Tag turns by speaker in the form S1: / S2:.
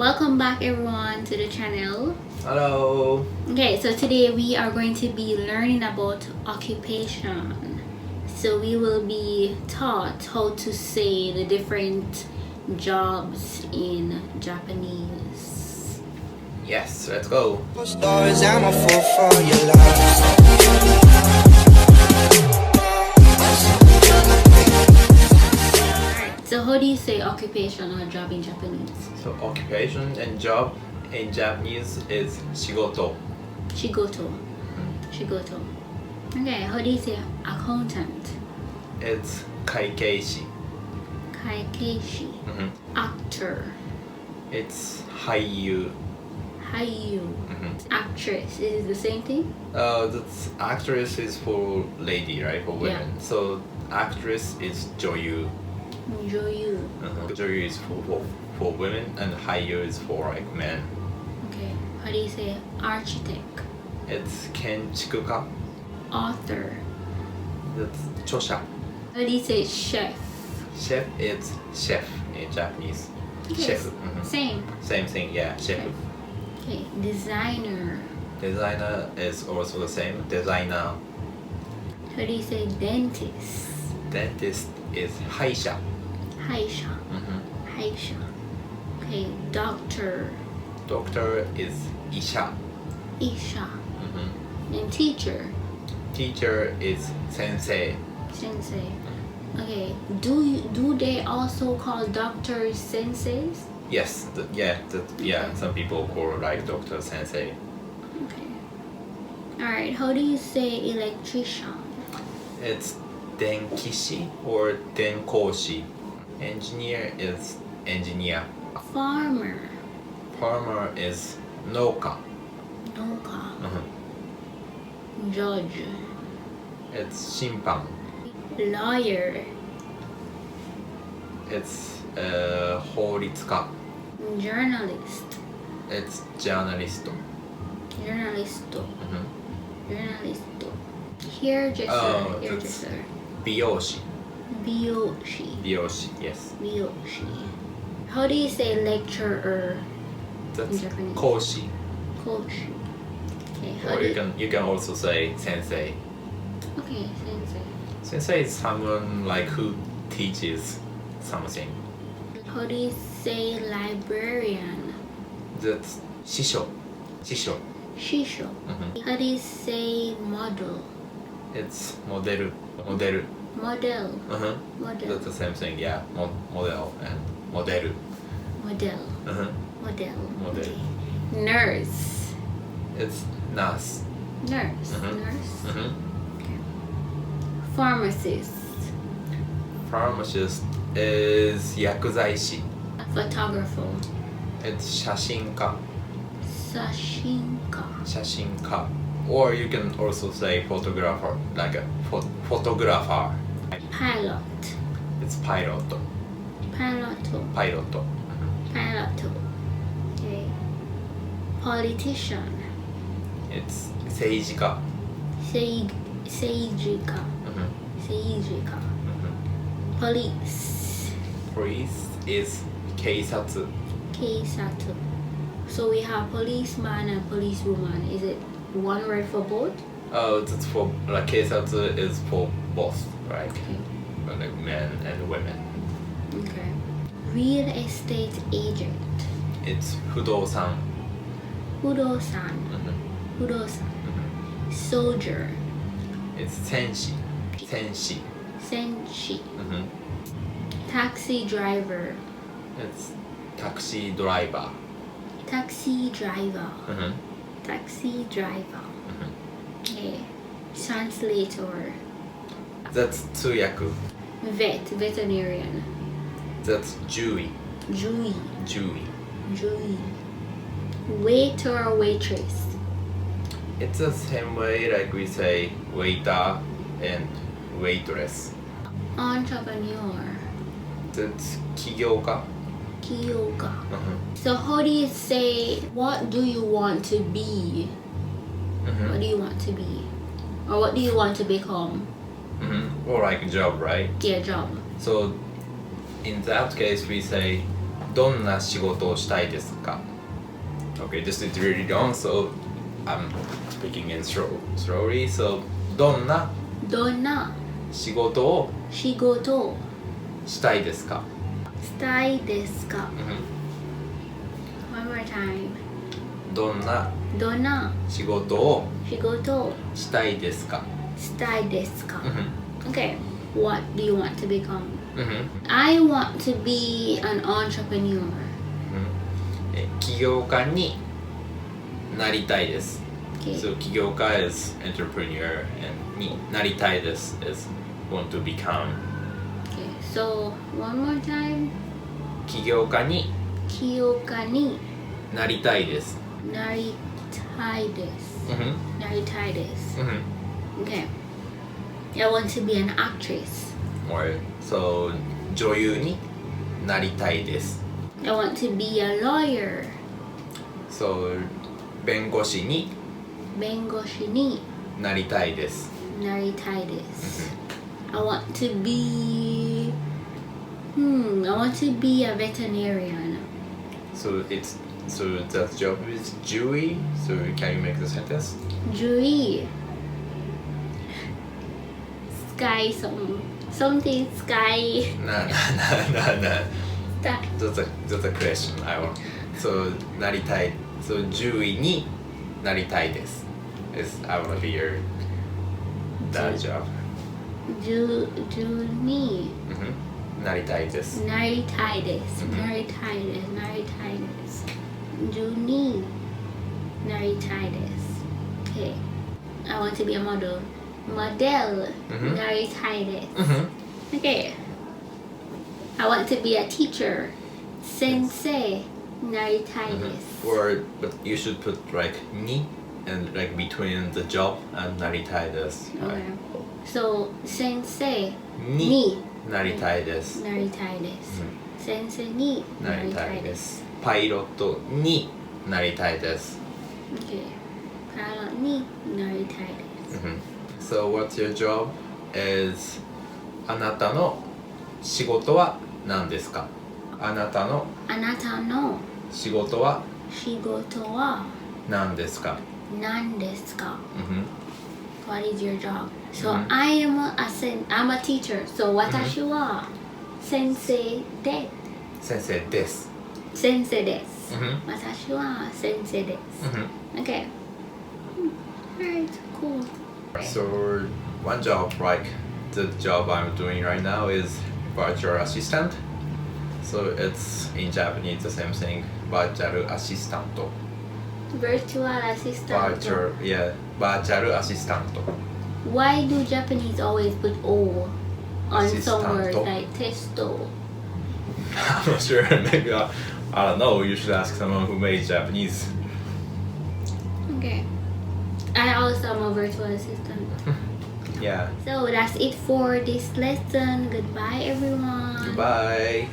S1: Welcome back everyone to the channel.
S2: Hello.
S1: Okay, so today we are going to be learning about occupation. So we will be taught how to say the different jobs in Japanese.
S2: Yes, let's go.
S3: Stories, I'm a fool for your love.
S1: Alright, so how do you say occupation or job in Japanese?
S2: So occupation and job in Japanese is Shigoto.
S1: Shigoto. Shigoto. Okay, how do you say accountant?
S2: It's kaikeisi.
S1: Kaikeisi. Actor.
S2: It's haiyuu.
S1: Haiyuu. Actress. Is it the same thing?
S2: That's actress is for lady, right? For women.
S1: Yeah.
S2: So actress is zyoyuu.
S1: Zyoyuu.
S2: Zyoyuu is for women and haiyuu is for like men.
S1: Okay. How do you say architect?
S2: It's kentikuka.
S1: Author.
S2: That's Chosha.
S1: How do you say chef?
S2: Chef is chef in Japanese.
S1: Yes.
S2: Shefu.
S1: Same.
S2: Same thing, yeah. Shefu.
S1: Okay. Designer.
S2: Designer is also the same. Dezaina.
S1: How do you say dentist?
S2: Dentist is haisya.
S1: Haisya. Haisya. Okay. Doctor.
S2: Doctor is isha.
S1: Isha. And teacher.
S2: Teacher is sensei.
S1: Sensei. Okay. Do they also call doctors senseis?
S2: Yes, some people call like doctor sensei.
S1: Okay. Alright, how do you say electrician?
S2: It's denki or bengosi. Engineer is Enjinia.
S1: Farmer.
S2: Farmer is Nōka.
S1: Nōka. Judge.
S2: It's Shinpan.
S1: Lawyer.
S2: It's 法律家.
S1: Journalist.
S2: It's journalist.
S1: Journalisto. Journalisto. Hairdresser. Hairdresser.
S2: Biyousi.
S1: Biyousi.
S2: Biyousi, yes.
S1: Biyousi. How do you say lecturer in
S2: That's
S1: Japanese?
S2: Kōshi.
S1: Kōshi. Okay, how
S2: Or
S1: do
S2: you can also say sensei.
S1: Okay, sensei.
S2: Sensei is someone like who teaches something.
S1: How do you say librarian?
S2: That's Shisho. Shisho.
S1: Shisho. How do you say model?
S2: It's moderu. Model.
S1: Model.
S2: That's
S1: Model.
S2: the same thing, yeah. Model and moderu.
S1: Model. Model.
S2: Model.
S1: Okay. Nurse.
S2: It's Nāsu.
S1: Nurse. Nurse. Okay. Pharmacist.
S2: Pharmacist is yakuzaisi.
S1: Photographer.
S2: It's Shashin-ka.
S1: Shashin-ka.
S2: Shashin-ka. Or you can also say photographer, like a photographer.
S1: Pilot.
S2: It's pilot.
S1: Piloto.
S2: Pilot.
S1: Piloto. Okay. Politician.
S2: It's seijika.
S1: Seijika. Seijika. Police.
S2: Police is keisatsu.
S1: Keisatsu. So we have policeman and policewoman. Is it one word for both?
S2: Oh, that's for like keisatsu is for both, right?
S1: Okay.
S2: Like men and women.
S1: Okay. Real estate agent.
S2: It's fudosan.
S1: Fudosan. Fudosan. Soldier.
S2: It's senshi. Senshi.
S1: Senshi. Taxi driver.
S2: It's taxi driver.
S1: Taxi driver. Taxi driver. Okay. Translator.
S2: That's tsuyaku.
S1: Veterinarian.
S2: That's jui.
S1: Jui.
S2: Jui.
S1: Jui. Waiter or waitress.
S2: It's the same way like we say waiter and waitress.
S1: Entrepreneur.
S2: That's kigyoka.
S1: Kyoka. So how do you say what do you want to be? What do you want to be? Or what do you want to become?
S2: Or like a job, right?
S1: Yeah, job.
S2: So in that case we say どんな仕事をしたいですか Okay, this is really long, so I'm speaking in slowly. So, どんな
S1: どんな
S2: 仕事を
S1: 仕事を
S2: したいですか、
S1: したいですか？
S2: mm-hmm.
S1: One more time.
S2: どんな
S1: どんな
S2: 仕事を
S1: 仕事を
S2: したいですか、
S1: したいですか？
S2: mm-hmm.
S1: Okay, what do you want to become?
S2: Mm-hmm.
S1: I want to be an entrepreneur.
S2: 起業家になりたいです。
S1: Okay.
S2: So 起業家 is entrepreneur and になりたいです is want to become.
S1: Okay, so one more time.
S2: 起業家に
S1: 起業家に
S2: なりたいです。
S1: なりたいです。
S2: Mm-hmm.
S1: なりたいです。
S2: Mm-hmm.
S1: Okay. I want to be an actress.
S2: Or so 女優になりたいです。
S1: I want to be a lawyer.
S2: So 弁護士に
S1: 弁護士に
S2: なりたいです。
S1: なりたいです。I want to be I want to be a veterinarian.
S2: So that job is Dewey. So can you make the sentence?
S1: 獣医 Sky something sky
S2: No.
S1: that
S2: That's a question I want. So なりたい。So 獣医になりたいです。Is I want to be your that job.
S1: 獣に
S2: Mm-hmm. なりたいです。
S1: なりたいです。
S2: Mhm.
S1: なりたいです。なりたいです。獣になりたいです。Okay. I want to be a model. モデル
S2: Mhm.
S1: なりたいです。
S2: Mm-hmm.
S1: Okay. I want to be a teacher. 先生なりたいです。
S2: Or but you should put like に and like between the job and なりたいです。
S1: Okay. So 先生
S2: に
S1: に
S2: なりたいです。
S1: なりたいです。先生に
S2: なりたいです。パイロットになりたいです。
S1: Okay. パイロットになりたいです。
S2: So what's your job? Is あなたの仕事は何ですか？あなたの
S1: あなたの
S2: 仕事は
S1: 仕事は
S2: 何ですか？
S1: 何ですか？
S2: Mm-hmm.
S1: What is your job? So
S2: Mhm.
S1: I'm a teacher. So 私は先生で
S2: 先生です。
S1: 先生です。
S2: Mhm.
S1: 私は先生です。
S2: Mhm.
S1: Okay. Alright, cool.
S2: So one job, like the job I'm doing right now, is virtual assistant. So it's in Japanese the same thing, virtual assistant.
S1: Virtual assistant.
S2: Virtual assistant.
S1: Why do Japanese always put O on some
S2: Assistant.
S1: words like testo?
S2: I'm not sure. Maybe I don't know. You should ask someone who made Japanese.
S1: Okay. I also am a virtual assistant.
S2: Yeah.
S1: So that's it for this lesson. Goodbye, everyone.
S2: Goodbye.